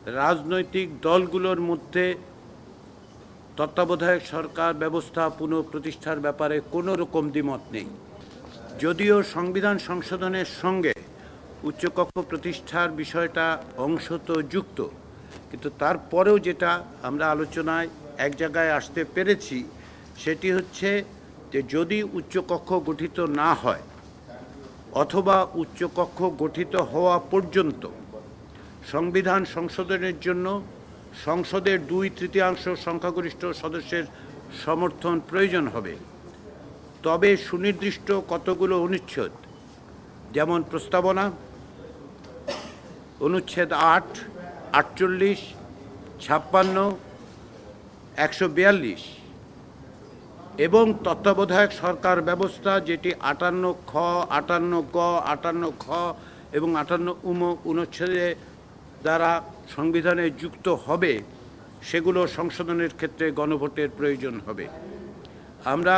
রাজনৈতিক দলগুলোর মধ্যে তত্ত্বাবধায়ক সরকার ব্যবস্থা পুনঃপ্রতিষ্ঠার ব্যাপারে কোনো রকম দ্বিমত নেই। যদিও সংবিধান সংশোধনের সঙ্গে উচ্চকক্ষ প্রতিষ্ঠার বিষয়টা অংশত যুক্ত, কিন্তু তারপরেও যেটা আমরা আলোচনায় এক জায়গায় আসতে পেরেছি সেটি হচ্ছে যে যদি উচ্চকক্ষ গঠিত না হয় অথবা উচ্চকক্ষ গঠিত হওয়া পর্যন্ত সংবিধান সংশোধনের জন্য সংসদের 2/3 সংখ্যাগরিষ্ঠ সদস্যের সমর্থন প্রয়োজন হবে। তবে সুনির্দিষ্ট কতগুলো অনুচ্ছেদ, যেমন প্রস্তাবনা, অনুচ্ছেদ 8, 48, 56, 142 এবং তত্ত্বাবধায়ক সরকার ব্যবস্থা যেটি 58 খ, 58 গ, 58 খ এবং 58 অনুচ্ছেদে দ্বারা সংবিধানে যুক্ত হবে, সেগুলো সংশোধনের ক্ষেত্রে গণভোটের প্রয়োজন হবে। আমরা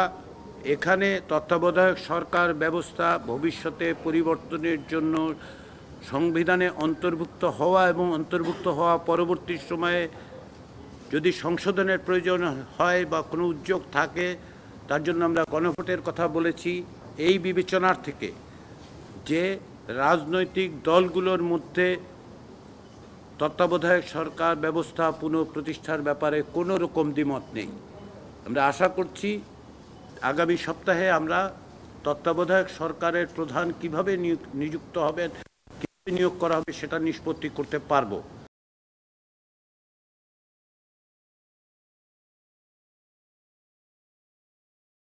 এখানে তত্ত্বাবধায়ক সরকার ব্যবস্থা ভবিষ্যতে পরিবর্তনের জন্য সংবিধানে অন্তর্ভুক্ত হওয়া এবং অন্তর্ভুক্ত হওয়া পরবর্তী সময়ে যদি সংশোধনের প্রয়োজন হয় বা কোনো উদ্যোগ থাকে, তার জন্য আমরা গণভোটের কথা বলেছি এই বিবেচনার থেকে যে রাজনৈতিক দলগুলোর মধ্যে তত্ত্বাবধায়ক সরকার ব্যবস্থা পুনঃপ্রতিষ্ঠার ব্যাপারে কোনো রকম দ্বিমত নেই। আমরা আশা করছি আগামী সপ্তাহে আমরা তত্ত্বাবধায়ক সরকারের প্রধান কিভাবে নিযুক্ত হবেন, কিভাবে নিয়োগ করা হবে সেটা নিষ্পত্তি করতে পারব।